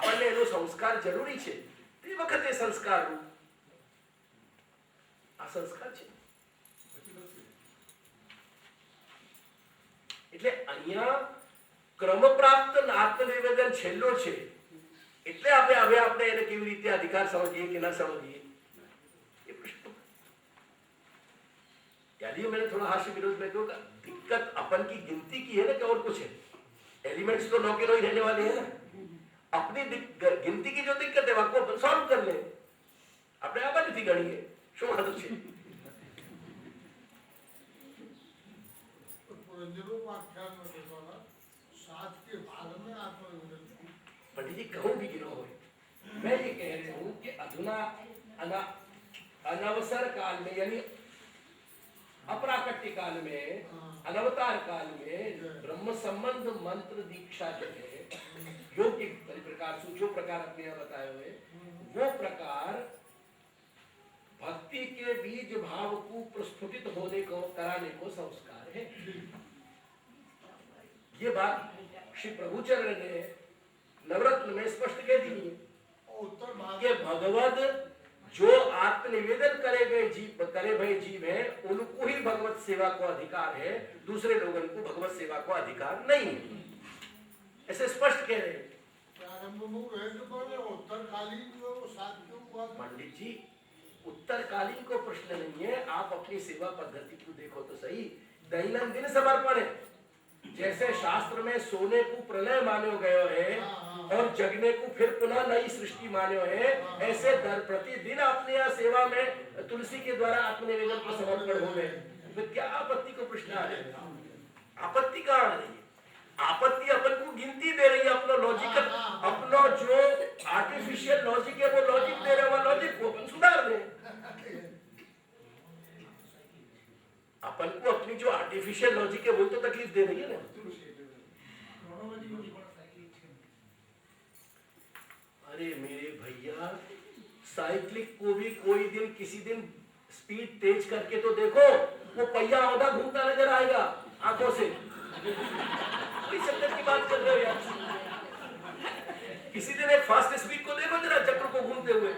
આપણને એનો સંસ્કાર જરૂરી છે તે વખતે સંસ્કાર રૂપ આ સંસ્કાર છે. એટલે અહીંયા ક્રમ પ્રાપ્ત આત્મનિવેદન છેલ્લો છે એટલે આપણે એને કેવી રીતે અધિકાર સમજીએ કે ના સમજીએ ये प्रश्न. यानी मैंने थोड़ा हास्य विरोध में कहा दिक्कत अपन की गिनती की है ना कि और कुछ है. एलिमेंट्स तो 9 के 9 ही रहने वाले हैं ना. अपनी गिनती की जो दिक्कत है वो अपन सॉल्व कर ले. अपने आप नहीं गणी है शो वांधो छे. पंडित जी कहूं भी गिनो हो. मैं ये कह रहा हूं कि अधुना अनवसर काल में यानी अप्राकट्य काल में अनवतार काल में ब्रह्म संबंध मंत्र दीक्षा जो है योग्य प्रकार से जो प्रकार अपने यहाँ बताए हुए वो प्रकार भक्ति के बीज भाव को प्रस्फुटित होने को कराने को संस्कार है. ये बात श्री प्रभुचरण ने नवरत्न में स्पष्ट कह दी है कि भगवत जो आत्मनिवेदन करे भय जीव है उनको ही भगवत सेवा को अधिकार है. दूसरे लोगों को भगवत सेवा को अधिकार नहीं है. ऐसे स्पष्ट कह रहे हैं पंडित जी. उत्तरकालीन को प्रश्न नहीं है. आप अपनी सेवा पद्धति को देखो तो सही. दैनंदिन समर्पण है. जैसे शास्त्र में सोने को प्रलय मानो गयो है और जगने को फिर पुनः नई सृष्टि मानो है ऐसे दर प्रतिदिन अपने यहाँ सेवा में तुलसी के द्वारा आत्मनिवेदन को समर्पण हो गए. तो क्या आपत्ति को प्रश्न आ रहे? आपत्ति कहाँ आ रही है? आपत्ति अपन को गिनती दे रही है. अपना लॉजिकल अपना जो आर्टिफिशियल लॉजिक है वो लॉजिक दे रहे हैं. लॉजिक को अपन सुधार दें. अपन को अपनी जो आर्टिफिशियल लॉजिक है वो तो तकलीफ दे रही है ना. अरे मेरे भैया साइक्लिक को भी कोई दिन किसी दिन स्पीड तेज करके तो देखो वो पहिया औधा घूमता नजर आएगा आंखों से. किस चक्कर की बात कर रहे हो यार? किसी दिन एक फास्ट स्पीड को देखो जरा चक्र को घूमते हुए.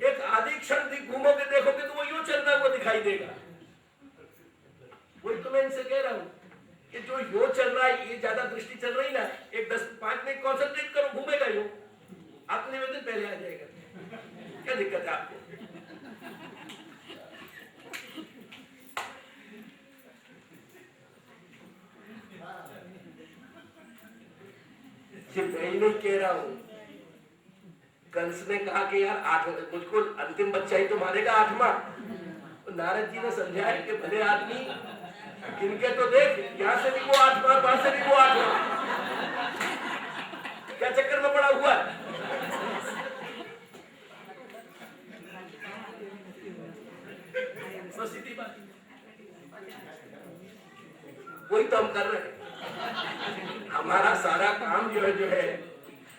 एक आधी क्षण घूमोगे देखोगे तो वो यूं चलता हुआ दिखाई देगा. वही तो मैं इनसे कह रहा हूँ कि जो यो चल रहा है ये ज्यादा दृष्टि चल रही ना. एक 10-5 मिनट कॉन्सेंट्रेट करो घूमेगा यो. आत्मनिवेदन पहले आ जाएगा. क्या दिक्कत है आपको? मैं ही नहीं कह रहा हूं. कंस ने कहा कि यार 8 मुझको अंतिम बच्चा ही तो मारेगा 8वां. नारद जी ने समझाया कि भले आदमी गिनके तो देख यहाँ से भी वो 8वां वहां से भी वो 8वां. क्या चक्कर में पड़ा हुआ? सीधी बात. वही तो हम कर रहे हैं. हमारा सारा काम जो है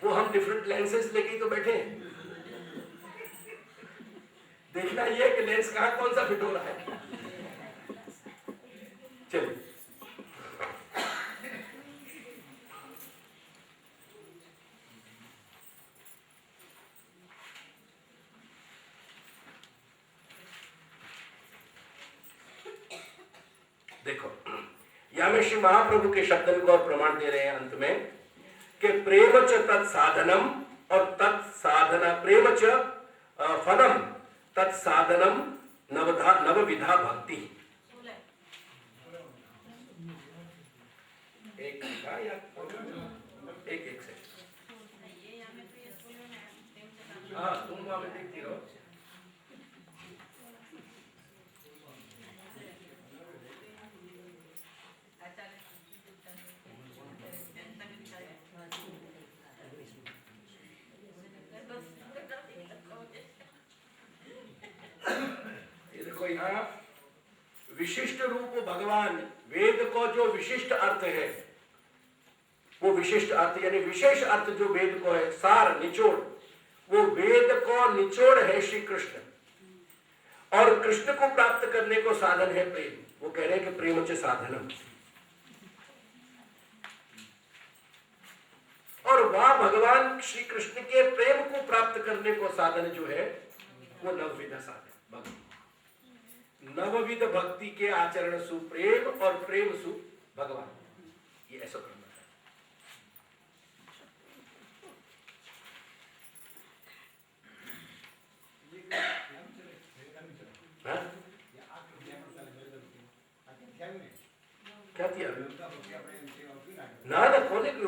वो हम डिफरेंट लेंसेज लेके तो बैठे हैं. देखना ये कि लेंस कहां कौन सा फिट हो रहा है. चलिए देखो यहां में श्री महाप्रभु के शब्दन को और प्रमाण दे रहे हैं अंत में कि प्रेम च तत्साधनम और तत्साधना प्रेम च फलम तत्साधनम नवविधा भक्ति. एक से हाँ तुम वहां में देखती रहो. यहाँ विशिष्ट रूप भगवान वेद को जो विशिष्ट अर्थ है वो विशिष्ट अर्थ यानी विशेष अर्थ जो वेद को है सार निचोड़ वो वेद को निचोड़ है श्री कृष्ण. और कृष्ण को प्राप्त करने को साधन है प्रेम. वो कह रहे हैं कि प्रेम च साधनम. और वह भगवान श्री कृष्ण के प्रेम को प्राप्त करने को साधन जो है वो नवविध साधन भक्ति। नवविध भक्ति के आचरण सु प्रेम और प्रेम सु भगवान, ये ऐसा करना है। क्या किया ना ना कोने की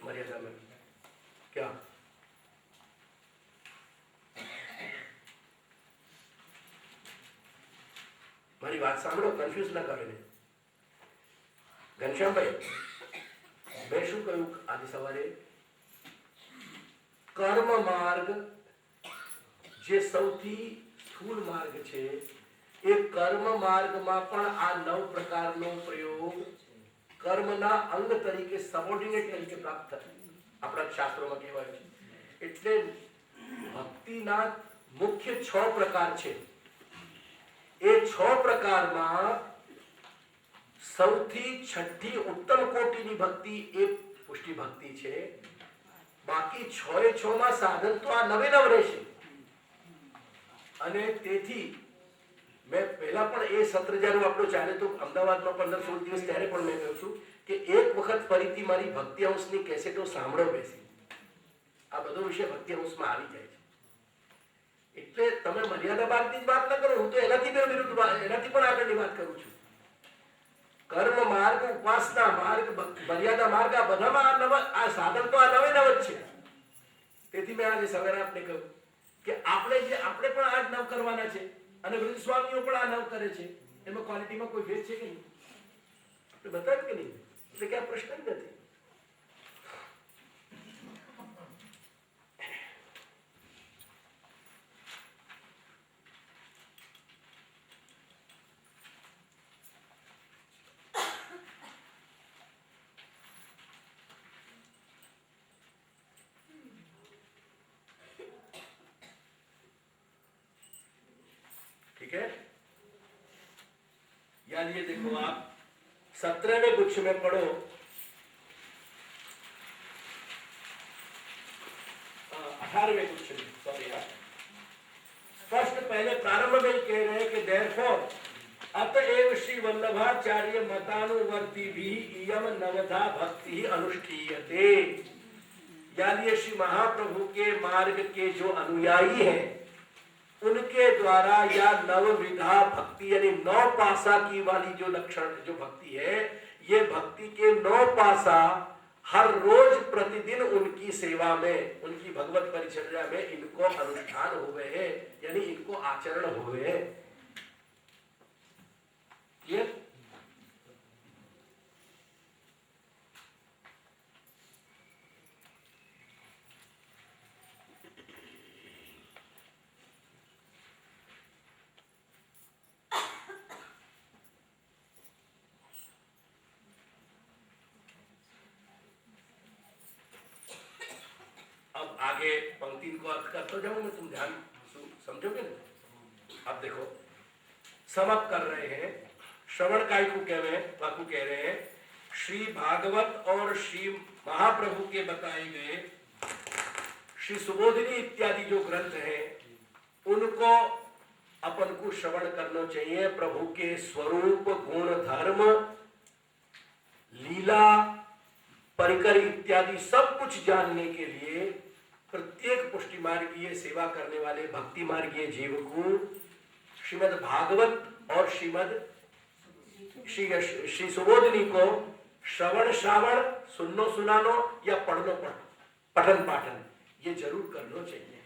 मर्यादा में क्या મારી વાત સાંભળો, કન્ફ્યુઝ ના કરે ને ઘનશ્યામભાઈ। મેં શું કહ્યું આજે સવારે, કર્મ માર્ગ જે સૌથી સ્થૂળ માર્ગ છે એ કર્મ માર્ગમાં પણ આ 9 પ્રકારનો પ્રયોગ કર્મના અંગ તરીકે સબોર્ડિનેટ તરીકે પ્રાપ્ત થાય આપણા શાસ્ત્રોમાં કહેવાય છે। એટલે ભક્તિના મુખ્ય 6 પ્રકાર છે। એ 6 પ્રકારમાં સૌથી છઠ્ઠી ઉત્તમ કોટીની ભક્તિ એ પુષ્ટિ ભક્તિ છે। બાકી 6 માં સાધન તો આ નવે નવ રહેશે। અને તેથી मैं पहला पण ए सत्र જ્યારે આપણો ચાલે તો અમદાવાદમાં 15-16 દિવસ ત્યારે પણ મેં કહ્યું છું કે એક વખત ફરીથી મારી ભક્તિ હાઉસની કેસેટો સાંભળો બેસી। આ બધો વિષય ભક્તિ હાઉસમાં આવી જાય છે। એટલે તમે મર્યાદા બારની વાત ન કરો, હું તો એનાથી પણ આગળની વાત કરું છું। કર્મ માર્ગ, ઉપાસના માર્ગ, મર્યાદા માર્ગ, આ બધામાં આ સાધન તો આ નવે નવ જ છે। તેથી મેં આજે સવારે આપને કહ્યું કે આપણે પણ આ નવ કરવાના છે અને વૃદ્ધ સ્વામીઓ પણ આ નવ કરે છે। એમાં ક્વોલિટીમાં કોઈ ભેદ છે કે નહીં? આપણે બતાવ્યું કે નહીં? એટલે કે આ પ્રશ્ન જ નથી। ठीक है, यार ये देखो आप 17वें गुच्छ में पढ़ो, 18वें गुच्छ में, सॉरी यार, स्पष्ट पहले प्रारंभ में कह रहे हैं कि देयरफॉर अतएव श्री वल्लभाचार्य मतानुवर्ती भी इयम नवधा भक्ति अनुष्ठीयते। यानी श्री महाप्रभु के मार्ग के जो अनुयायी हैं उनके द्वारा या नवविधा भक्ति यानी 9 पासा की वाली जो लक्षण जो भक्ति है, ये भक्ति के 9 पासा हर रोज प्रतिदिन उनकी सेवा में, उनकी भगवत परिचर्या में इनको अनुष्ठान हुए हैं, यानी इनको आचरण हुए हैं। ये आगे पंक्ति को अर्थ करता जाऊं मैं, तुम ध्यान समझोगे ना। अब देखो समाप्त कर रहे हैं, श्रवण काय को कह रहे हैं, वाकु कह रहे हैं श्री भागवत और श्री महाप्रभु के बताए गए श्री सुबोधिनी इत्यादि जो ग्रंथ हैं उनको अपन को श्रवण करना चाहिए। प्रभु के स्वरूप, गुण, धर्म, लीला, परिकर इत्यादि सब कुछ जानने के लिए प्रत्येक पुष्टि मार्गीय सेवा करने वाले भक्ति मार्गीय जीव को श्रीमद् भागवत और श्री सुबोधिनी को श्रवण सुननो सुनानो या पढ़नो पठन पाठन ये जरूर करना चाहिए।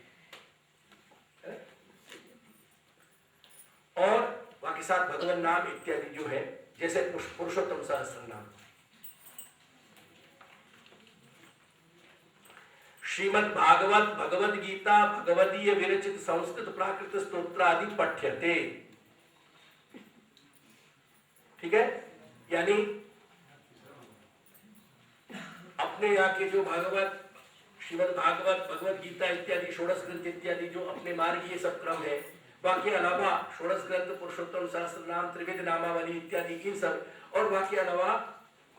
और बाकी साथ भगवान नाम इत्यादि जो है, जैसे पुरुषोत्तम सहस्त्र नाम, श्रीमद् भागवत, भगवद गीता, भगवदीय विरचित संस्कृत प्राकृत स्तोत्र आदि पठ्यते। ठीक है, यानी अपने यहाँ के जो भागवत, श्रीमद् भागवत, भगवद गीता इत्यादि, षोडश ग्रंथ इत्यादि जो अपने मार्ग ये सब क्रम है, बाकी अलावा षोडश ग्रंथ, पुरुषोत्तम सहस्त्र नाम, त्रिवेद नामावली इत्यादि इन सब, और बाकी अलावा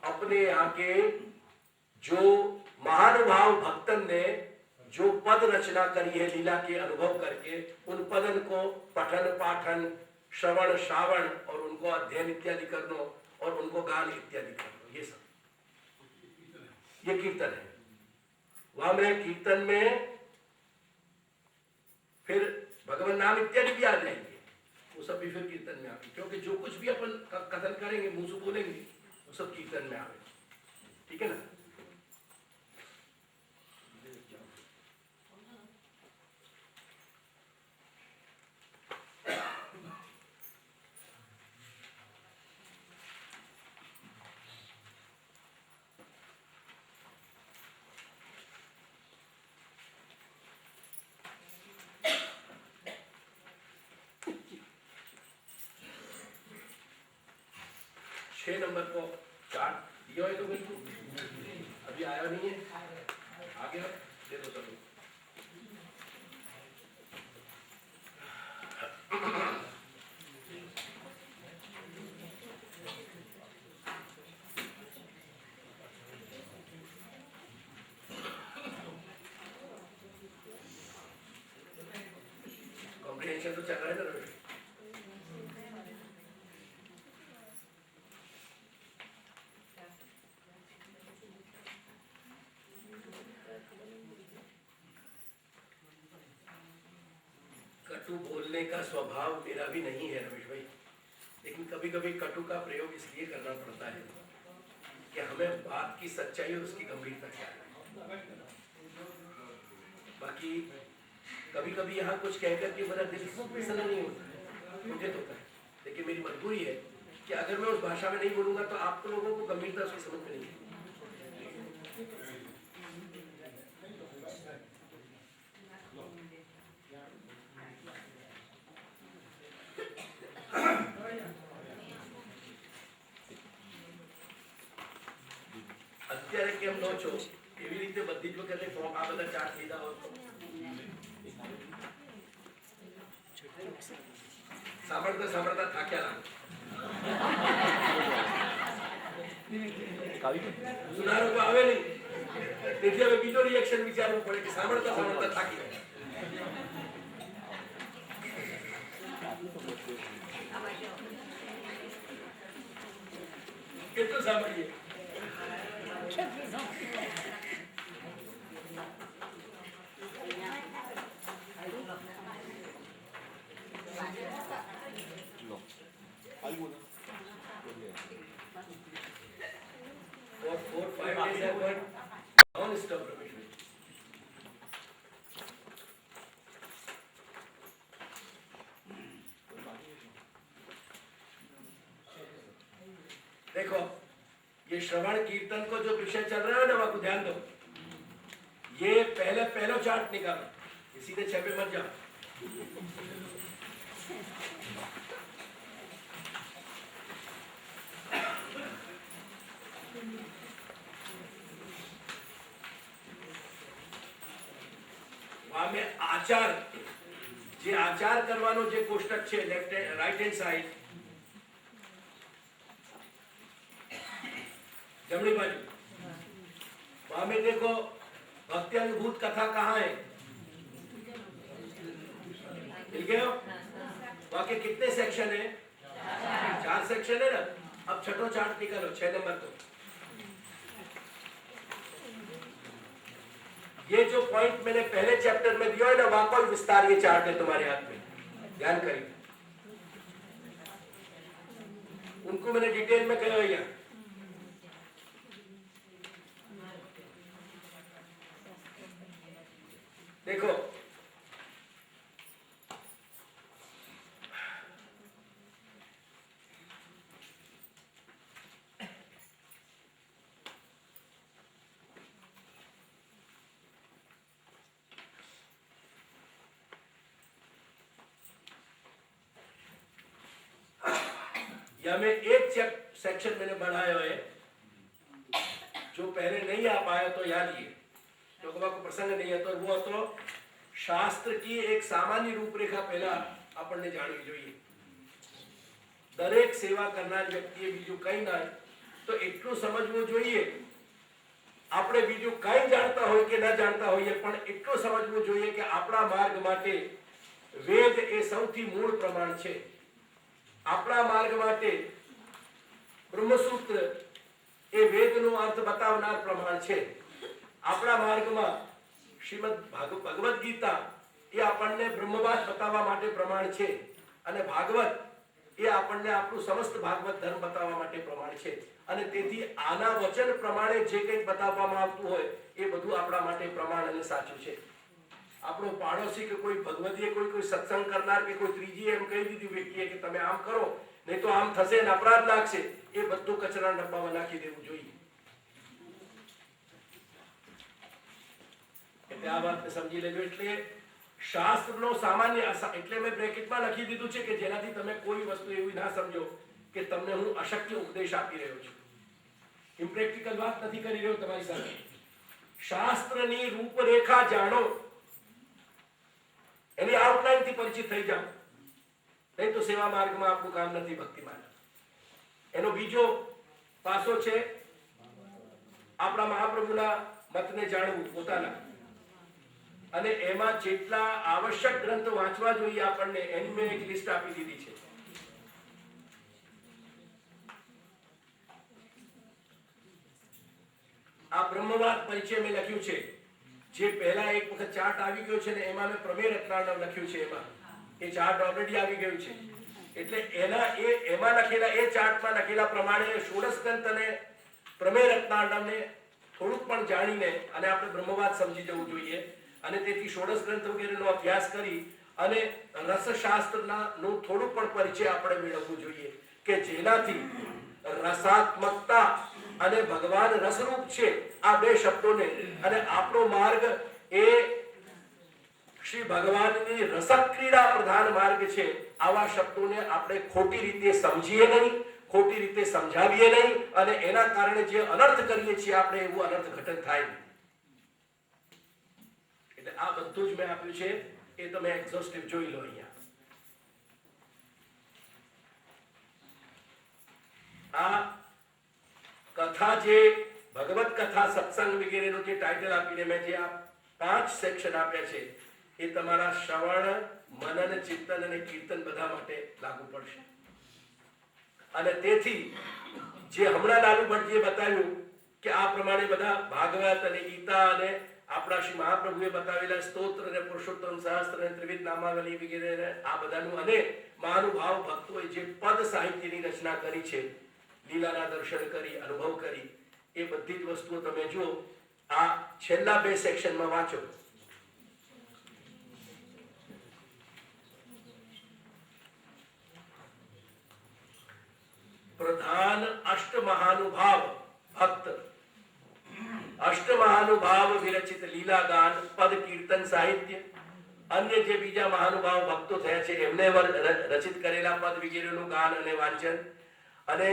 अपने यहाँ के जो महानुभाव भक्तन ने जो पद रचना करी है लीला के अनुभव करके, उन पदन को पठन पाठन श्रवण श्रावण और उनको अध्ययन इत्यादि करना और उनको गान इत्यादि करना, ये सब ये कीर्तन है। वहां में कीर्तन में फिर भगवान नाम इत्यादि भी आ जाएंगे, वो सब भी फिर कीर्तन में आवे, क्योंकि जो कुछ भी अपन कथन करेंगे मुंह से बोलेंगे वो सब कीर्तन में आवे, ठीक है ना। छह नंबर को चार्ट दिया है तो बिल्कुल अभी आया नहीं है, आ गया दे दो सब। कॉम्प्रिहेंशन तो चल रहा है ना रमेश? कटु बोलने का स्वभाव मेरा भी नहीं है रमेश भाई, लेकिन कभी कभी कटु का प्रयोग इसलिए करना पड़ता है कि हमें बात की सच्चाई और उसकी गंभीरता क्या है। बाकी कभी कभी यहाँ कुछ कहकर के मेरा दिल प्रसन्न नहीं होता है, मुझे तो होता है, लेकिन मेरी मजबूरी है कि अगर मैं उस भाषा में नहीं बोलूंगा तो आप लोगों को गंभीरता उसकी समझ में नहीं है। અત્યારે કેમ નો છો એવી રીતે બધી જ વખતે ફોર્મ આ બધા ચાર્ટ લીધા હોય તો સાંભળતા સાંભળતા થાક્યા લાગે, સુનારો તો આવે નહીં, તેથી હવે બીજો રિએક્શન વિચારવું પડે કે સાંભળતા સાંભળતા થાકી ગયા। કેટલું સાંભળીએ? For 4-5 days I worked non-stop, Ramesh. देखो ये श्रवण कीर्तन को जो विषय चल रहा है ना, वहां को ध्यान दो। ये पहला चार्ट निकालो, सीधे 6 पे मत जाओ। वहां में आचार જે આચાર કરવાનો જે કોષ્ટક છે લેફ્ટ રાઈટ હેન્ડ સાઈડ जमनी बाजू, वहां में देखो भक्ति अनुभूत कथा कहाँ है, मिल गया? वहां के कितने सेक्शन है? 4 सेक्शन है ना। अब छठो चार्ट निकालो 6 नंबर को। ये जो पॉइंट मैंने पहले चैप्टर में दिया है ना, वहां पर विस्तार ये चार्ट है तुम्हारे हाथ में, ध्यान करिए। उनको मैंने डिटेल में कहा भैया। देखो या में एक सेक्शन मैंने बढ़ाया है, जो पहले नहीं आ पाया तो याद लिए, क्योंकि को प्रसंग नहीं है तो वो तो शास्त्र की एक सामान्य रूपरेखा पहला આપણને જાણવી જોઈએ। દરેક સેવા કરનાર વ્યક્તિએ બીજું કંઈ ના તો એટલું સમજવું જોઈએ આપણે બીજું કંઈ જાણતા હોય કે ન જાણતા હોઈએ, પણ એટલું સમજવું જોઈએ કે આપણા માર્ગ માટે વેદ એ સૌથી મૂળ પ્રમાણ છે. આપણા માર્ગ માટે બ્રહ્મસૂત્ર એ વેદનો અર્થ બતાવનાર પ્રમાણ છે. આપણા માર્ગમાં શ્રીમદ ભગવદ ગીતા એ આપણને બ્રહ્મવાદ બતાવવા માટે પ્રમાણ છે, અને ભાગવત એ આપણને આપણું સમસ્ત ભાગવત ધર્મ બતાવવા માટે પ્રમાણ છે. અને તેથી આના વચન પ્રમાણે જે કંઈક બતાવવામાં આવતું હોય એ બધું આપણા માટે પ્રમાણ અને સાચું છે. આપણો પાડોશી કે કોઈ ભગવતીએ કોઈ સત્સંગ કરનાર કે કોઈ ત્રીજી એમ કહી દીધું વ્યક્તિએ કે તમે આમ કરો નહીં તો આમ થશે ને અપરાધ લાગશે, એ બધું કચરાના ડબ્બામાં નાખી દેવું જોઈએ. એટલે આ વાત સમજી લેજો. એટલે શાસ્ત્રનો સામાન્ય એટલે મેં બ્રેકેટમાં લખી દીધું છે કે જેનાથી તમે કોઈ વસ્તુ એવી ના સમજો કે તમને હું અશક્ય ઉપદેશ આપી રહ્યો છું. ઇમ્પ્રેક્ટિકલ વાત નથી કરી રહ્યો તમારી સાથે. શાસ્ત્રની રૂપરેખા જાણો, એની આઉટલાઈન થી પરિચિત થઈ જાઓ, નહીં તો સેવા માર્ગમાં આપણું કામ નથી. ભક્તિ માર્ગ એનો બીજો પાસો છે આપણા મહાપ્રભુના મતને જાણવું પોતાના, અને એમાં જેટલા આવશ્યક ગ્રંથો વાંચવા જોઈએ આપણને એની મેં એક લિસ્ટ આપી દીધી છે. આ બ્રહ્મવાદ પરિચય મેં લખ્યું છે, જે પહેલા એક વખત ચાર્ટ આવી ગયો છે ને એમાં મેં પ્રમેય રત્નાકર લખ્યું છે. એમાં એ ચાર્ટ ઓલરેડી આવી ગયું છે. એટલે એમાં લખેલા એ ચાર્ટમાં લખેલા પ્રમાણે ષોડશ ગ્રંથ અને પ્રમેય રત્નાકરને થોડુંક પણ જાણીને અને આપણે બ્રહ્મવાદ સમજી જવું જોઈએ. અને તેથી ષોડશ ગ્રંથ વગેરેનો અભ્યાસ કરી અને રસશાસ્ત્રના નું થોડું પણ પરિચય આપણે મેળવવું જોઈએ કે જેનાથી રસાત્મકતા અને ભગવાન રસરૂપ છે આ બે શબ્દોને, અને આપણો માર્ગ એ શ્રી ભગવાનની રસક્રીડા પ્રધાન માર્ગ છે, આવા શબ્દોને આપણે ખોટી રીતે સમજીએ નહીં, ખોટી રીતે સમજાવીએ નહીં, અને એના કારણે જે અનર્થ કરીએ છીએ આપણે એવું અનર્થ ઘટન થાય. એટલે આ બધું જ મેં આપ્યું છે, એ તમે એક્ઝોસ્ટિવ જોઈ લો. અહીંયા આ કથા જે ભગવત કથા સત્સંગ વગેરેનું જે ટાઇટલ આપીને મેં જે આ 5 સેક્શન આપ્યા છે એ તમારા શ્રવણ, મનન, ચિંતન અને કીર્તન બધા માટે લાગુ પડશે. અને તેથી જે હમણાં લાલુ ભટ્ટજીએ બતાવ્યું કે આ પ્રમાણે બધા ભાગવત અને ગીતા અને આપણા શ્રી મહાપ્રભુએ બતાવેલા સ્તોત્ર અને પુરુષોત્તમ સહસ્ત્ર અને ત્રિવિધ નામાવલી વગેરે આ બધાનું, અને મહાનુભાવ ભક્તોએ જે પદ સાહિત્યની રચના કરી છે, લીલાના દર્શન કરી, અનુભવ કરી, એ બધી જ વસ્તુઓ તમે જો આ છેલ્લા 2 સેક્શનમાં વાંચો. પ્રધાન અષ્ટમહાનુભાવ ભક્ત, અષ્ટમહાનુભાવ વિરચિત લીલા ગાન, પદ કીર્તન સાહિત્ય, અન્ય જે બીજા મહાનુભાવ ભક્તો થયા છે એમને રચિત કરેલા પદ વગેરેનું ગાન અને વાંચન, અને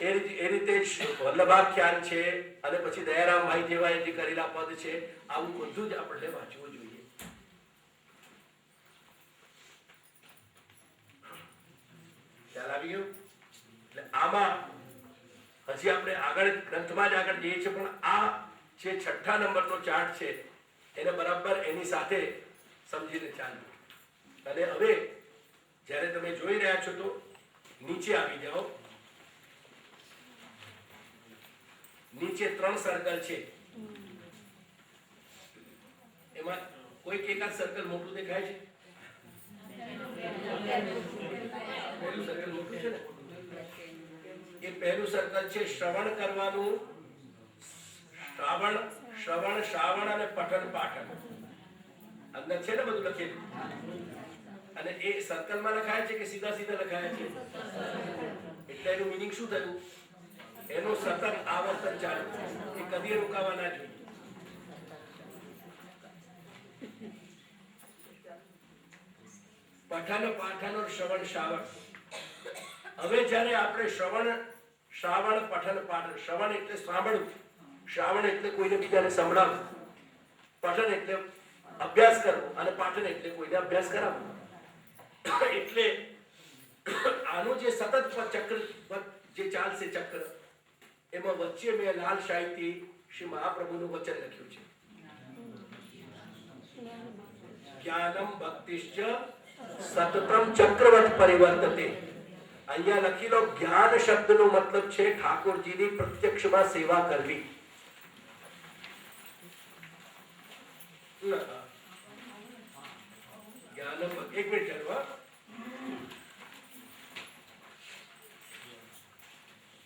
એ રીતે વલ્લભાખ્યાન છે, અને પછી દયારામભાઈ જેવા જે કરેલા પદ છે, આવું બધું જ આપણે વાંચવું જોઈએ. ખ્યાલ આવી ગયો? એટલે આમાં હજી આપણે આગળ ગ્રંથમાં જ આગળ જઈએ છીએ, પણ આ જે 6થા નંબરનો ચાર્ટ છે એને બરાબર એની સાથે સમજીને ચાલવું. અને હવે જ્યારે તમે જોઈ રહ્યા છો તો નીચે આવી જાઓ. નીચે 3 સર્કલ છે, એમાં કોઈક એકાદ સર્કલ મોટું દેખાય છે? પહેલું સર્કલ મોટું છે ને, એ પહેલું સર્કલ છે શ્રવણ કરવાનું. શ્રવણ, શ્રાવણ અને પઠન પાઠન અંદર છે ને બધું લખેલું. અને એ સર્કલમાં લખાય છે કે સીધા સીધા લખાયા છે? એટલે એનું મીનિંગ શું થયું? એનું સતત આવર્તન ચાલુ, એ કદી રોકાવા ના જોઈએ. પઠન પાઠન શ્રવણ શ્રાવણ. હવે જ્યારે આપણે શ્રવણ, શ્રાવણ, પઠન પાઠન, શ્રવણ એટલે સાંભળવું, શ્રાવણ એટલે કોઈને બીજાને સંભળાવવું, પઠન એટલે અભ્યાસ કરવો, અને પાઠન એટલે કોઈને અભ્યાસ કરાવવો. એટલે આનું જે સતત ચક્ર જે ચાલશે ચક્ર, એમાં વચ્ચે મેં લાલ શાહીથી શ્રી મહાપ્રભુનું વચન લખ્યું છે, જ્ઞાનમ ભક્તિશ્ચ સતતમ ચક્રવત પરિવર્તતે. અહીંયા લખી લો, જ્ઞાન શબ્દનો મતલબ છે ઠાકોરજીની પ્રત્યક્ષમાં સેવા કરવી. જ્ઞાનમ, એક મિનિટ ચાલો,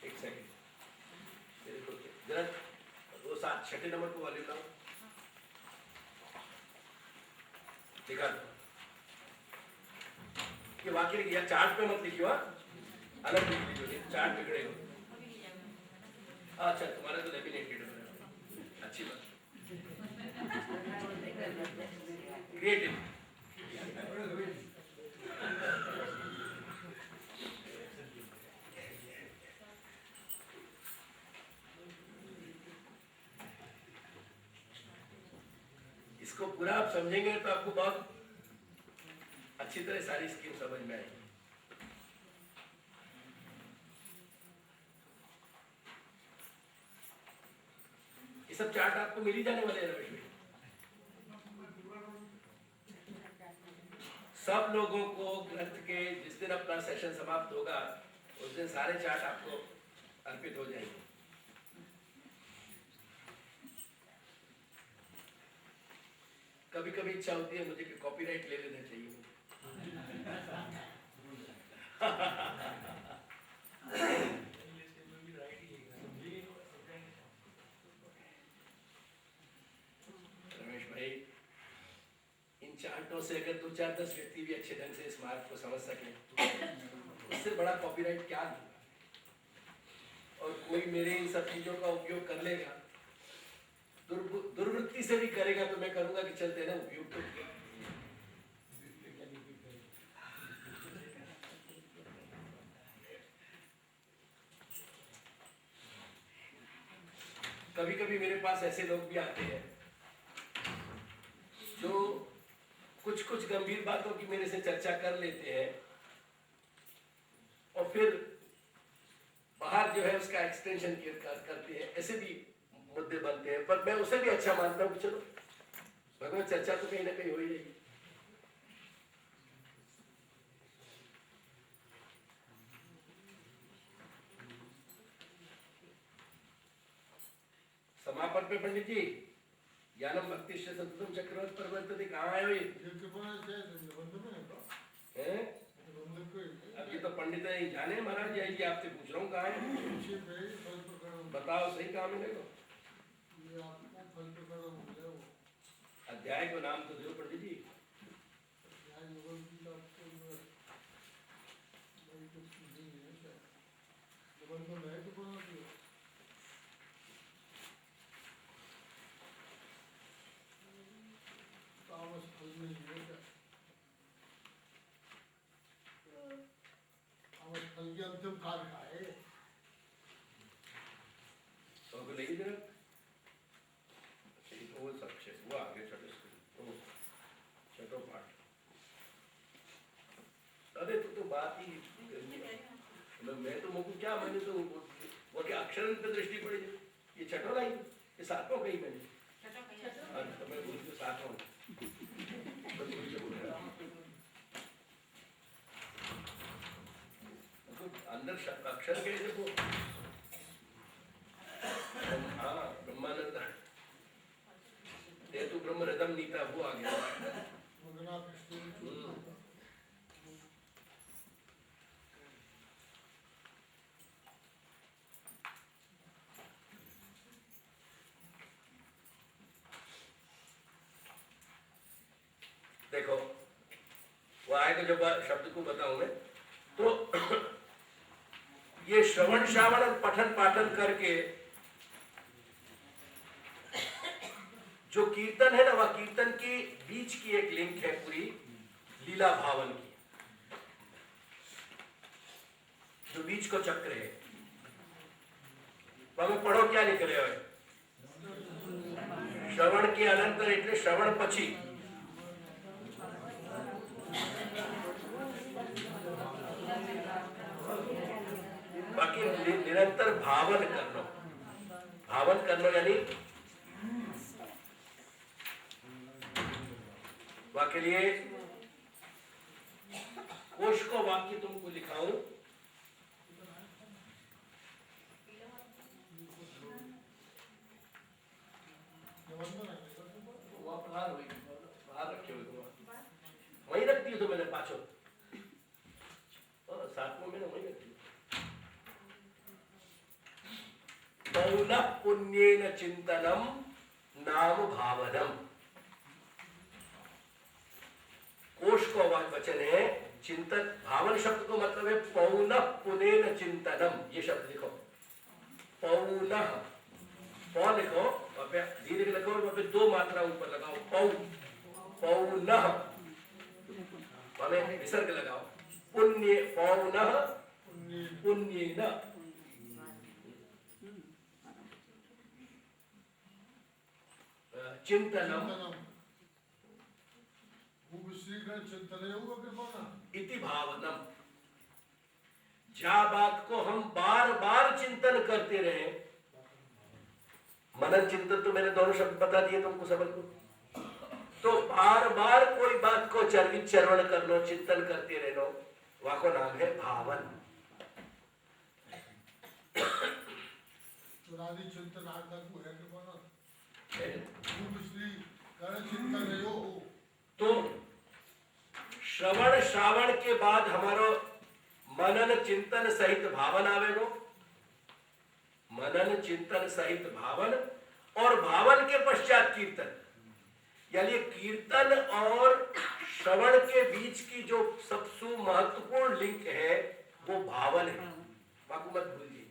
एक सेकंड जरा वो साथ छठे नंबर को वाले लाओ, दिखा दो कि वाकई या चार्ट पे मत लिखियो, अलग लिख लीजिए, चार्ट बिगड़ेगा. अच्छा, तुम्हारा तो लेमिनेटेड है, अच्छी बात. क्रिएटिव. इसको पूरा आप समझेंगे तो आपको बहुत अच्छी तरह सारी स्कीम समझ में आएगी. ये सब चार्ट आपको मिल ही जाने वाले हैं रमेश भाई. सब लोगों को ग्रंथ के जिस दिन अपना सेशन समाप्त होगा उस दिन सारे चार्ट आपको अर्पित हो जाएंगे. कभी कभी इच्छा होती है मुझे कि कॉपीराइट ले लेना चाहिए. रमेश भाई, इन चार्टों से अगर 2-4-10 व्यक्ति भी अच्छे ढंग से इस मार्ग को समझ सके, इससे बड़ा कॉपीराइट क्या दूंगा. और कोई मेरे इन सब चीजों का उपयोग कर लेगा, दुर्वृत्ति से भी करेगा, तो मैं करूंगा कि चलते ना उपयोग तो. कभी कभी मेरे पास ऐसे लोग भी आते हैं जो कुछ कुछ गंभीर बातों की मेरे से चर्चा कर लेते हैं और फिर बाहर जो है उसका एक्सटेंशन करते हैं. ऐसे भी मुद्दे बनते हैं, पर मैं उसे भी अच्छा मानता हूँ कि चलो भगवत चर्चा तो कहीं ना कहीं हो ही रही. समापन पे पंडित जी, ज्ञानम भक्ति से सततम चक्रवत परिवर्तते, कहाँ आए हो ये? अब ये तो पंडित नहीं जाने महाराज, यही आपसे पूछ रहा हूँ कहाँ है. बताओ सही कहाँ मिलेगा. अध्याय को नाम तो दो पंडित जी. अंतिम काल का है तो नहीं जरा वो सबसे वो आगे छठो पाठ. अरे तो बात ही मैं तो मुझको क्या, मैंने तो वो क्या अक्षर पे दृष्टि पड़ी. ये छठो लाइन, ये सातों कही मैंने. तो मैं भूल के सातों अंदर अक्षर के देखो. हाँ, ब्रह्मानंद ते तो ब्रह्म रदम नीता वो आ गया. देखो वो आएगा जब शब्द को बताऊं मैं तो ये श्रवण श्रावण और पठन पाठन करके जो कीर्तन है ना, वह कीर्तन के बीच की एक लिंक है पूरी लीला भावन की. जो बीच को चक्र है वह पढ़ो क्या निकले हो. श्रवण के अनंतर એટલે श्रवण પછી बाकी निरंतर भावन करना. भावन करना यानी वहां के लिए कोश को वाक्य तुमको लिखाऊं। बाहर रखे हुए वहीं रख दिए तो मैंने पाछो साथ में मैंने वहीं रख दिया। पौनः पुण्येन चिंतनम नाम भावनम। कोश को वचन है चिंतन। भावन शब्द को मतलब है पौनः पुण्येन चिंतनम। ये शब्द लिखो पौनः। पौ लिखो धीरे लिखो और दो मात्रा ऊपर लगाओ। पौ पौनः हमें विसर्ग लगाओ। पुण्य पौनः पुण्येन। चिंतनम इति भावनम। जहाँ बात को हम बार बार चिंतन करते रहे। मनन चिंतन तो मैंने दोनों शब्द बता दिए तुमको सबल को। तो बार बार कोई बात को चर्वित श्रवण कर लो, चिंतन करते रह लो, वहां को नाम है भावन। तो श्रवण श्रावण के बाद हमारो मनन चिंतन सहित भावन आवेगो। मनन चिंतन सहित भावन और भावन के पश्चात कीर्तन। यानी कीर्तन और श्रवण के बीच की जो सबसे महत्वपूर्ण लिंक है वो भावन है। बाकी मत भूलिए।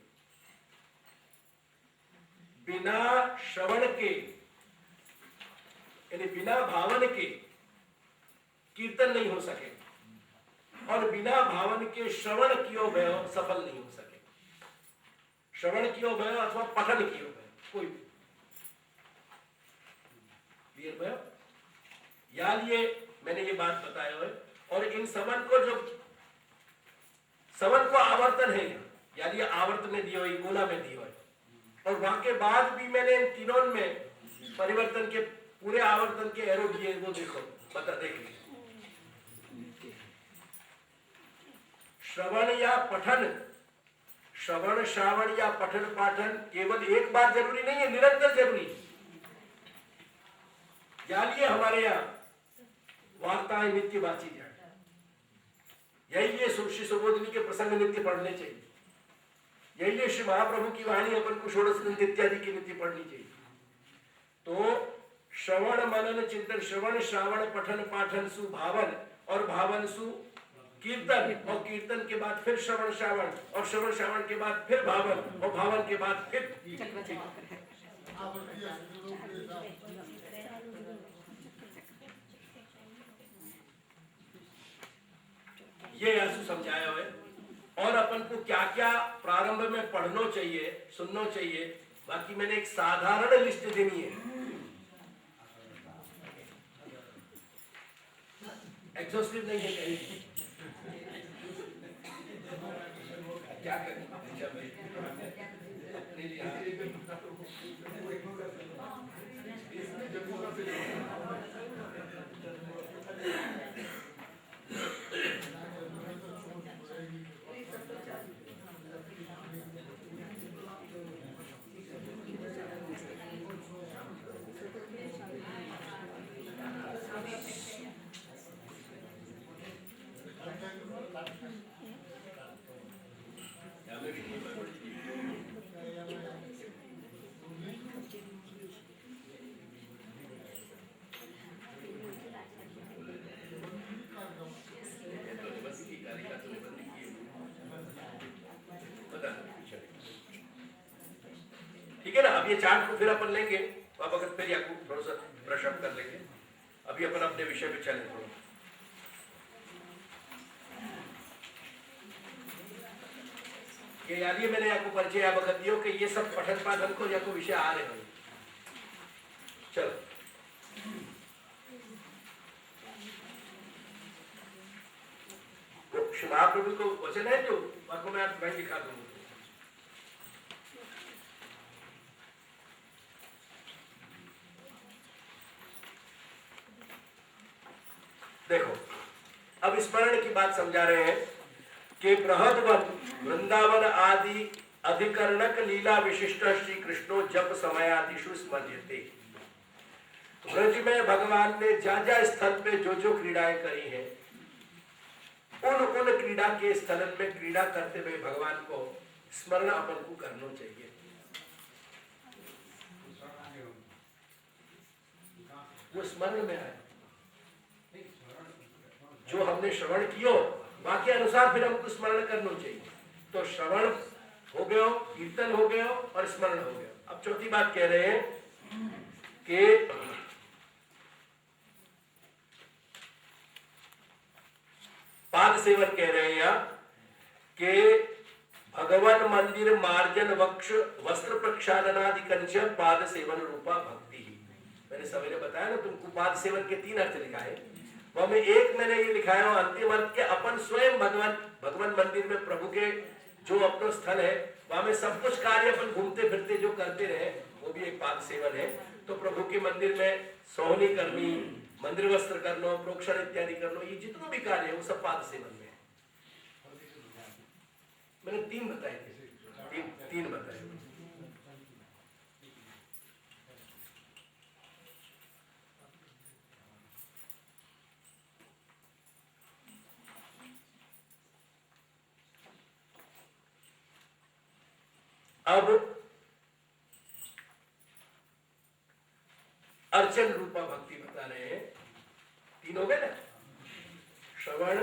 बिना श्रवण के यानी बिना भावन के कीर्तन नहीं हो सके और बिना भावन के श्रवण कियो भयो सफल नहीं हो सके। श्रवण कियो भयो अथवा पठन कियो भयो कोई भी क्लियर भयो। याद ये मैंने ये बात बताया है। और इन समन को जो समन को आवर्तन है यानी आवर्तन में दियो है, गोला में दियो है। और वहां के बाद भी मैंने इन तीनों में परिवर्तन के पूरे आवर्तन के एरो दिए। वो देखो पता देख लीजिए। श्रवण या पठन, श्रवण श्रावण या पठन पाठन केवल एक बार जरूरी नहीं है, निरंतर जरूरी है। जानिए हमारे यहाँ वार्ताएं नित्य बाची जाए। यही ये श्री सुबोधिनी के प्रसंग नित्य पढ़ने चाहिए। यही ये श्री महाप्रभु की वाणी अपन को षोडश ग्रंथ इत्यादि की नित्य पढ़नी चाहिए। तो श्रवण मनन चिंतन, श्रवण श्रावण पठन पाठन सु भावन और भावन सु कीर्तन और कीर्तन के बाद फिर श्रवण श्रावण और श्रवण श्रावण के बाद फिर भावन और भावन के बाद फिर ये आंसू समझाया है। और अपन को क्या क्या प्रारंभ में पढ़ना चाहिए, सुनना चाहिए, बाकी मैंने एक साधारण लिस्ट देनी है। एग्जॉस्टिव नहीं है कहीं। क्या करें ठीक है ना। अब ये चार्ट को फिर अपन लेंगे, अब अगर फिर या थोड़ा सा ब्रश अप कर लेंगे। अभी अपन अपने विषय पे चलें थोड़ा। ये याद है मैंने आपको परिचय आप बता दियो कि ये सब पठन पाठन को या को विषय आ रहे हैं। चलो तो महाप्रभु को वचन है जो आपको मैं दिखा दूंगा। देखो अब स्मरण की बात समझा रहे हैं कि बृहदवन वृंदावन आदि अधिकरणक लीला विशिष्ट श्री कृष्णो जप समयादिषु स्मर्यते। ब्रज में भगवान ने जा स्थल पे जो क्रीड़ाएं करी हैं, उन क्रीड़ा के स्थल में क्रीड़ा करते हुए भगवान को स्मरण अपन को करना चाहिए। वो स्मरण में आए जो हमने श्रवण कियो, बाकी अनुसार फिर हमको स्मरण करना चाहिए। तो श्रवण हो गयो, कीर्तन हो गयो और स्मरण हो गया। अब चौथी बात कह रहे हैं कि पाद सेवन कह रहे हैं यहाँ कि भगवान मंदिर मार्जन वक्ष वस्त्र प्रक्षालनादि कंच पाद सेवन रूपा भक्ति ही। मैंने सवेरे बताया ना तुमको, पाद सेवन के 3 अर्थ लिखा है, वहां में एक मैंने ये लिखा है अंतिम अर्थ के अपन स्वयं भगवान मंदिर में प्रभु के जो अपना स्थल है वहां में सब कुछ कार्य अपन घूमते फिरते जो करते रहे वो भी एक पाद सेवन है। तो प्रभु के मंदिर में सोहनी करनी, मंदिर वस्त्र करना, प्रोक्षण इत्यादि करना, ये जितना भी कार्य है वो सब पाद सेवन में है। मैंने 3 बताए थे, 3 बताए। अब अर्चन रूपा भक्ति बता रहे हैं। 3 हो गए ना, श्रवण,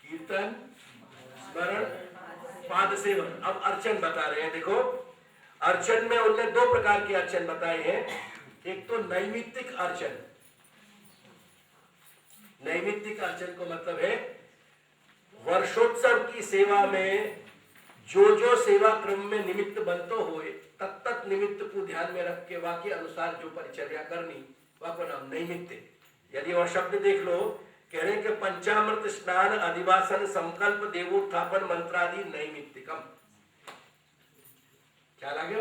कीर्तन, स्मरण, पाद सेवन। अब अर्चन बता रहे हैं। देखो अर्चन में उन्होंने 2 प्रकार के अर्चन बताए हैं। एक तो नैमित्तिक अर्चन। नैमित्तिक अर्चन को मतलब है वर्षोत्सव की सेवा में जो सेवा क्रम में निमित्त बनतो होए तत्त निमित्त को ध्यान में रख के वाक्य अनुसार जो परिचर्या करनी वह को नाम नैमित्तिक। यदि वह शब्द देख लो, कह रहे हैं कि पंचामृत स्नान अधिवासन संकल्प देवोत्थापन मंत्रादि नैमित्तिकम। क्या लगे?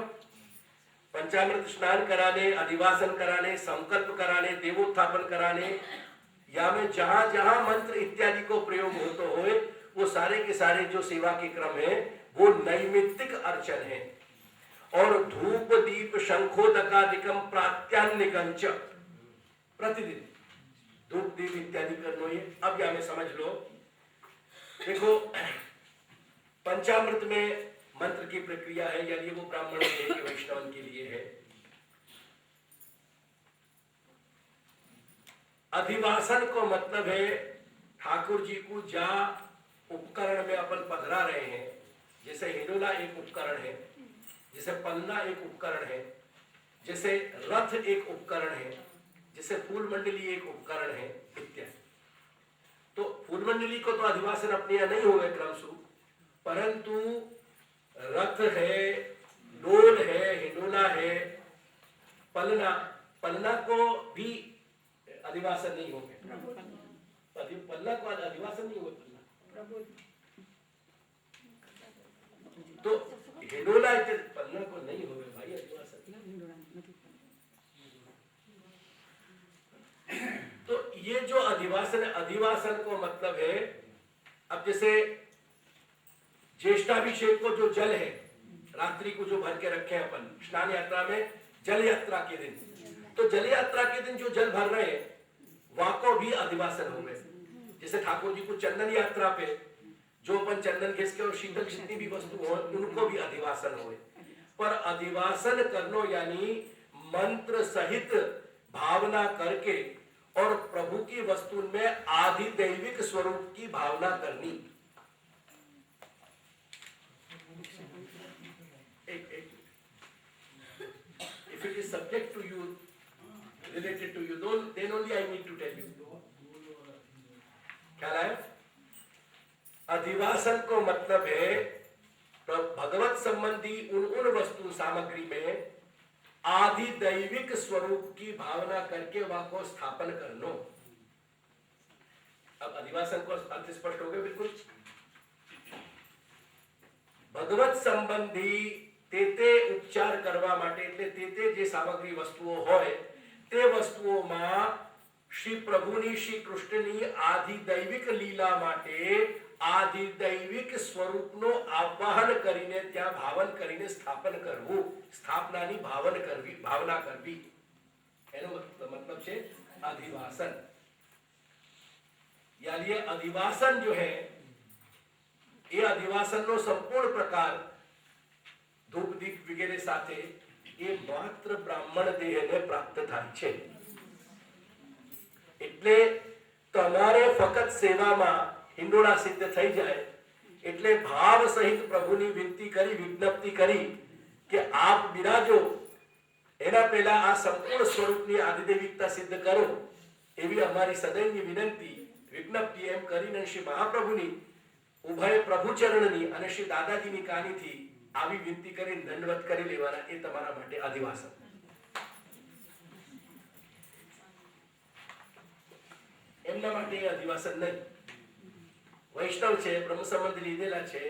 पंचामृत स्नान कराने, अधिवासन कराने, संकल्प कराने, देवोत्थापन कराने, या में जहां जहां मंत्र इत्यादि को प्रयोग होते हुए वो सारे के सारे जो सेवा के क्रम है वो नैमित्तिक अर्चन है। और धूप दीप शंखोदकादिकम प्रात्यान्निकंच, प्रतिदिन धूप दीप इत्यादि करना है। अब या में समझ लो, देखो पंचामृत में मंत्र की प्रक्रिया है, यदि वो ब्राह्मण के वैष्णव के लिए है। अधिवासन को मतलब है ठाकुर जी को जा उपकरण में अपन पधरा रहे हैं, जैसे हिंडोला एक उपकरण है, जैसे पन्ना एक उपकरण है, जैसे रथ एक उपकरण है, जैसे फूल मंडली एक उपकरण है इत्यादि। तो फूल मंडली को तो अधिवासन अपने यहाँ नहीं होगा क्रमशु, परंतु रथ है, डोल है, हिंडोला है, पलना को भी अधिवासन नहीं होगा। पल्ला को अधिवासन नहीं होगा। तो हिंडोला पन्ना को नहीं होगा भाई अधिवासन। तो ये जो अधिवासन है, अधिवासन को मतलब है, अब जैसे ज्येष्ठाभिषेक को जो जल है रात्रि को जो भर के रखे हैं अपन स्नान यात्रा में, जल यात्रा के दिन, तो जल यात्रा के दिन जो जल भर रहे हैं वहां को भी अधिवासन हो गए। जैसे ठाकुर जी को चंदन यात्रा पे जो अपन चंदन घिस के और शीतल जितनी भी वस्तु हो उनको भी अधिवासन हुए। पर अधिवासन करनो यानी मंत्र सहित भावना करके और प्रभु की वस्तु में आदि दैविक स्वरूप की भावना करनी। If it is subject to you, related to you, then only I need to tell you. क्या है? अधिवासन को मतलब है भगवत संबंधी उन वस्तु सामग्री में आदि दैविक स्वरूप की भावना करके वह को स्थापन करनो। अब अधिवासन को अर्थ स्पष्ट हो गया बिल्कुल। भगवत संबंधी तेते उपचार करवा माटे, એટલે તેતે જે સામગ્રી વસ્તુઓ હોય તે વસ્તુઓમાં શ્રી પ્રભુની શ્રી કૃષ્ણની આધિદૈવિક લીલા માટે આધિદૈવિક સ્વરૂપનો આવાહન કરીને ત્યાં ભાવન કરીને સ્થાપન કરવું, સ્થાપનાની ભાવના કરવી, એનો मतलब છે अधिवासन। यानी ये अधिवासन जो है, ये अधिवासन नो संपूर्ण प्रकार धूप दीप वगैरह साथे ये मात्र ब्राह्मण देह ने प्राप्त थाय छे। એટલે તમારે ફક્ત સેવામાં હિંડોળા સિદ્ધ થઈ જાય એટલે ભાવ સહિત પ્રભુની વિનંતી કરી, વિજ્ઞપ્તિ કરી કે આપ બિરાજો, એના પહેલા આ સંપૂર્ણ સ્વરૂપની આધિદેવિકતા સિદ્ધ કરો, એવી અમારી સદૈવની વિનંતી, વિજ્ઞપ્તિ એમ કરીને શ્રી મહાપ્રભુની ઉભય પ્રભુ ચરણની અને શ્રી દાદાજીની કાનીથી આવી વિનંતી કરીને દંડવત કરી લેવાના, એ તમારા માટે આદિવાસન। એમના માટે અધિવાસન નહીં, વૈષ્ણવ છે, બ્રહ્મ સંબંધ લીધેલા છે,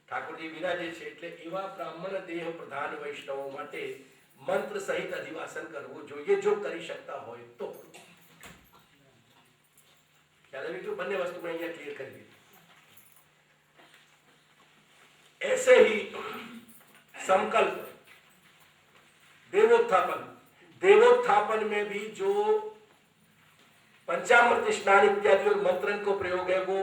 ઠાકોરજી વિરાજે છે, એટલે એવા બ્રાહ્મણ દેહ પ્રધાન વૈષ્ણવો માટે મંત્ર સહિત અધિવાસન કરવું જોઈએ, જો કરી શકતા હોય તો। ખ્યાલ આવી ગયો? બંને વસ્તુ મેં અહીંયા ક્લિયર કરી दी। ऐसे ही संकल्प देवोत्थापन, देवोत्थापन में भी जो पंचामृत स्नान इत्यादि और मंत्रन को प्रयोग है वो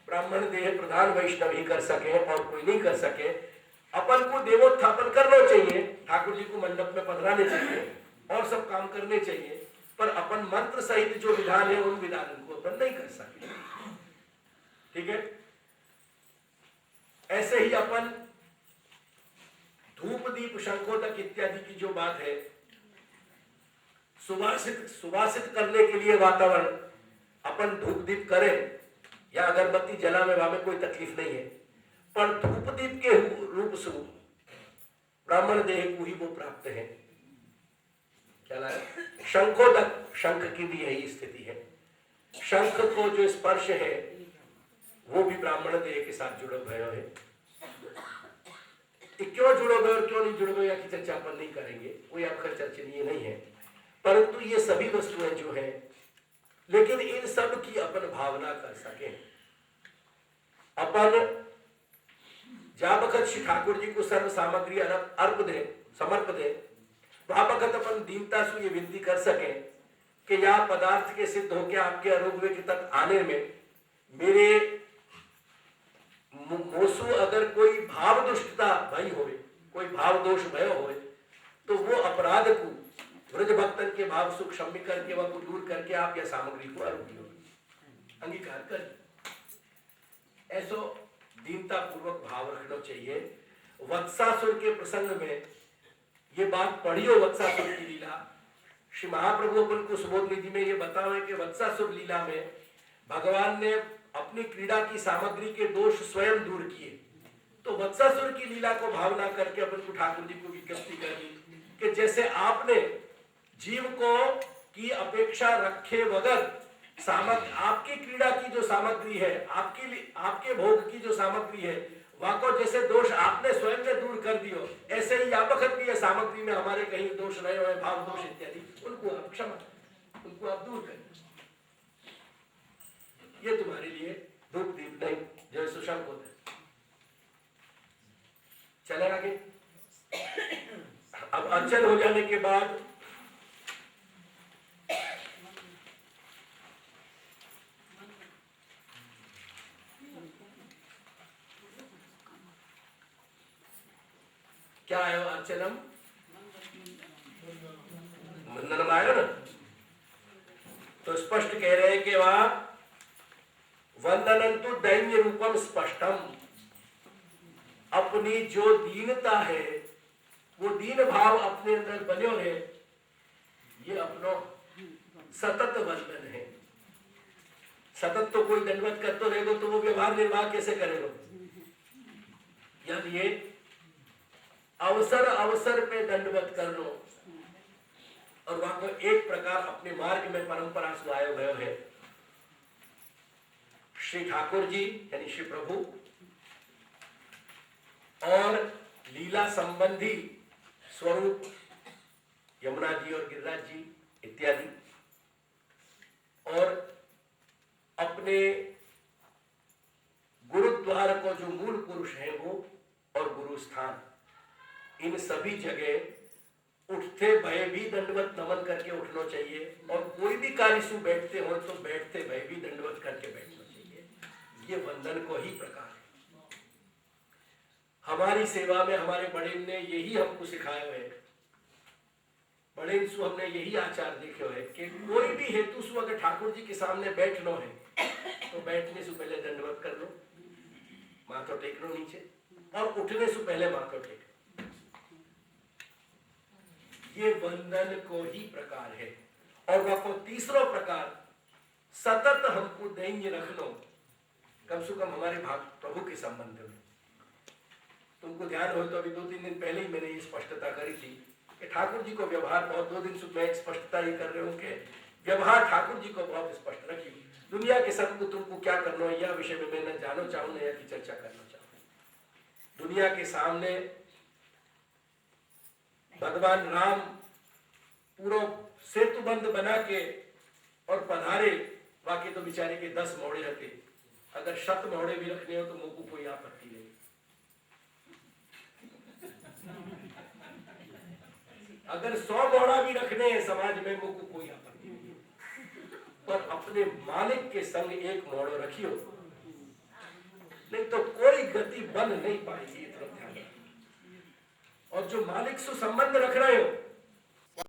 ब्राह्मण देह प्रधान वैष्णव ही कर सके और कोई नहीं कर सके। अपन को देवोत्थापन करना चाहिए, ठाकुर जी को मंडप में पधराने चाहिए और सब काम करने चाहिए, पर अपन मंत्र सहित जो विधान है उन विधान को अपन नहीं कर सके। ठीक है? ऐसे ही अपन धूप दीप शंखोदक इत्यादि की जो बात है, सुवासित करने के लिए वातावरण अपन धूप दीप करें या अगरबत्ती जलावे, वहां में कोई तकलीफ नहीं है, पर धूप दीप के रूप स्वरूप ब्राह्मण देह को ही वो प्राप्त है। क्या है? शंखोदक, शंख की भी यही स्थिति है। शंख को जो स्पर्श है वो भी ब्राह्मण देह के साथ जुड़ो गया है। क्यों जुड़ो गए और क्यों नहीं जुड़ो गए की चर्चा अपन नहीं करेंगे, कोई आपका चर्चनीय नहीं है, परंतु ये सभी वस्तुएं जो है, लेकिन इन सब की अपन भावना कर सके। अपन जहां वक्त श्री ठाकुर जी को सर्व सामग्री अर्प दे, समर्प दे, वहां वक्त अपन दीनता से ये विनती कर सके कि यह पदार्थ के सिद्ध होकर आपके आरोग्य के तक आने में मेरे मोसु अगर कोई भाव दुष्टता भई होवे, कोई भाव दोष भयो होवे, तो वो अपराध को व्रज भक्तन के भाव सुख क्षम्य करके वह को दूर करके आप यह सामग्री को आरोग्य अंगीकार कर। ऐसो दीनता पूर्वक भाव रखना चाहिए। वत्सासुर के प्रसंग में ये बात पढ़ियो, वत्सासुर की लीला। श्री महाप्रभु अपन को सुबोध निधि में ये बतावे कि वत्सासुर लीला में भगवान ने अपनी क्रीड़ा की सामग्री के दोष स्वयं दूर किए। तो वत्सासुर की लीला को भावना करके अपन को ठाकुर जी को विज्ञप्ति करनी कि जैसे आपने जीव को की अपेक्षा रखे बगैर आपकी क्रीड़ा की जो सामग्री है, आपके भोग की जो सामग्री है, वहां को जैसे दोष आपने स्वयं ने दूर कर दियो, ऐसे ही आप वक्त भी है सामग्री में हमारे कहीं दोष रहे हुए, भाव दोष इत्यादि, उनको आप क्षमा, उनको आप दूर करें। ये तुम्हारे लिए धूप दीप नहीं, जो सुशंक होता है। चले आगे। अब अर्चन हो जाने के बाद क्या आयो? अर्चनम वंदनम आयो ना, तो स्पष्ट कह रहे हैं कि वह वंदनम तो दैन्य रूपम स्पष्टम, अपनी जो दीनता है वो दीन भाव अपने अंदर बने है, ये अपनो सतत वंदन है। सतत तो कोई दंडवत कर तो रहेगा तो वो व्यवहार निर्वाह कैसे करेगा? ये अवसर अवसर पे दंडवत कर लो, और वहां को एक प्रकार अपने मार्ग में परंपरा सुनाया गया है। श्री ठाकुर जी यानी श्री प्रभु और लीला संबंधी स्वरूप यमुना जी और गिरिराज जी इत्यादि, और अपने गुरुद्वार को जो मूल पुरुष है वो और गुरु स्थान, इन सभी जगह उठते भय भी दंडवत नमन करके उठना चाहिए, और कोई भी कारिसु बैठते हो तो बैठते भय भी दंडवत करके बैठना चाहिए। ये वंदन को ही प्रकार है। हमारी सेवा में हमारे बड़े ने यही हमको सिखाया है, बड़े सु हमने यही आचार देखे है कि कोई भी हेतु सु अगर ठाकुर जी के सामने बैठना है तो बैठने से पहले दंडवत कर लो, माथा टेक लो नीचे, और उठने से पहले माथा टेक। ये वंदन को ही प्रकार है। और वह तीसरा प्रकार सतत हमको दैन्य रखना, कम से कम हमारे भाग प्रभु के संबंध में। तुमको ध्यान हो तो अभी 2-3 दिन पहले ही मैंने ये स्पष्टता करी थी कि ठाकुर जी को व्यवहार बहुत, 2 दिन से मैं स्पष्टता ये कर रहा हूं कि व्यवहार ठाकुर जी को बहुत स्पष्ट रखिए। दुनिया के सब को तुमको क्या करना है यह विषय में मैं न जानो चाहूं न की चर्चा करना चाहूं। दुनिया के सामने भगवान राम पूरा सेतु बंद बना के और पधारे, बाकी तो बेचारे के 10 मोड़े रहते, अगर 7 मोड़े भी रखने हो तो मुझको कोई आपत्ति नहीं। अगर 100 मोड़ा भी रखने हैं समाज में मुझको कोई आपत्ति नहीं, पर अपने मालिक के संग एक मोड़ो रखियो, नहीं तो कोई गति बन नहीं पाएगी। और जो मालिक से संबंध रख रहे हो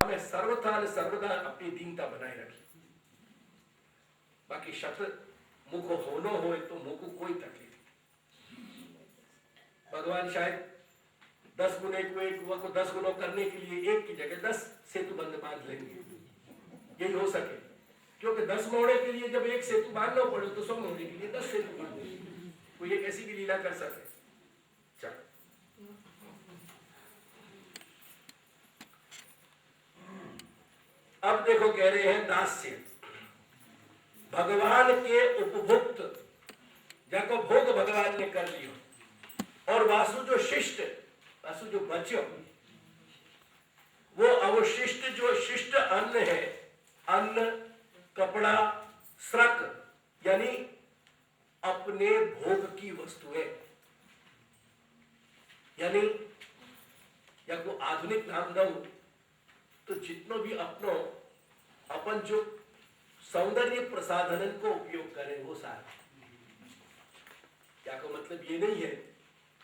हमें सर्वथा सर्वदा अपनी दीनता बनाए रखी। बाकी शब्द मुख होनो हो तो मुख को कोई तकलीफ नहीं। भगवान शायद 10 गुने को 10 गुना करने के लिए एक की जगह 10 सेतु बंद बांध लेंगे, यही हो सके, क्योंकि 10 मोड़े के लिए जब एक सेतु बांधना पड़े तो 100 मोड़े के लिए 10 सेतु बांध लेंगे। कोई एक ऐसी भी लीला कर सके। चलो अब देखो कह रहे हैं दास्य, भगवान के उपभुक्त जाको भोग भगवान ने कर लियो, और वासु जो शिष्ट, वासु जो बच्चों, वो अवशिष्ट जो शिष्ट अन्न है, अन्न कपड़ा श्रक यानी अपने भोग की वस्तुएं, यानी या को आधुनिक नाम दो तो जितनो भी अपनो अपन जो सौंदर्य प्रसाधन को उपयोग करें वो सारा। क्या को मतलब ये नहीं है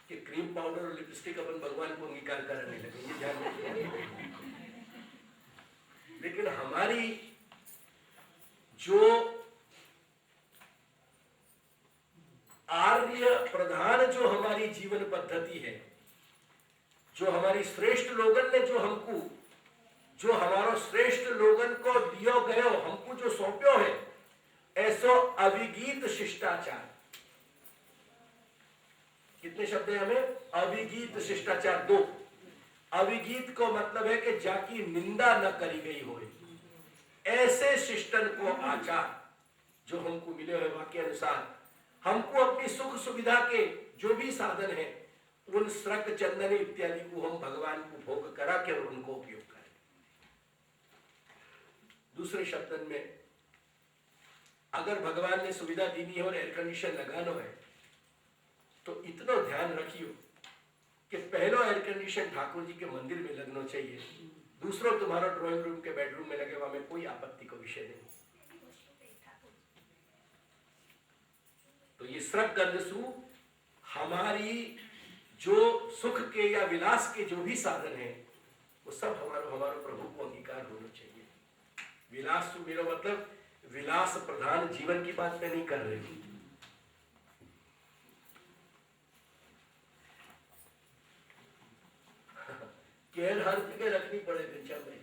कि क्रीम पाउडर और लिपस्टिक अपन भगवान को अंगीकार करने लगे, ये ध्यान रखिए। लेकिन हमारी जो आर्य प्रधान जो हमारी जीवन पद्धति है, जो हमारी श्रेष्ठ लोगन ने जो हमको, जो हमारो श्रेष्ठ लोगन को दियो गयो, हमको जो सौंप्यो है, ऐसो अविगीत शिष्टाचार। कितने शब्द हैं हमें? अविगीत शिष्टाचार 2। अविगीत को मतलब है कि जाकी निंदा न करी गई हो, ऐसे शिष्टन को आचार जो हमको मिले हुए वाक्य अनुसार, हमको अपनी सुख सुविधा के जो भी साधन है उन श्रक चंदन इत्यादि को हम भगवान को भोग करा के और उनको उपयोग करें। दूसरे शब्दन में अगर भगवान ने सुविधा दीनी है और एयर कंडीशन लगाना है तो इतना ध्यान रखियो कि पहला एयर कंडीशन ठाकुर जी के मंदिर में लगना चाहिए, दूसरा तुम्हारा ड्राइंग रूम के बेडरूम में लगे, वहां में कोई आपत्ति का विषय नहीं। तो ये श्रक गंधसु हमारी जो सुख के या विलास के जो भी साधन है वो सब हमारे प्रभु को अंगीकार होना चाहिए। विलास मेरा मतलब विलास प्रधान जीवन की बात मैं नहीं कर रही हूं। केयर हर जगह रखनी पड़े दिनचर्या में।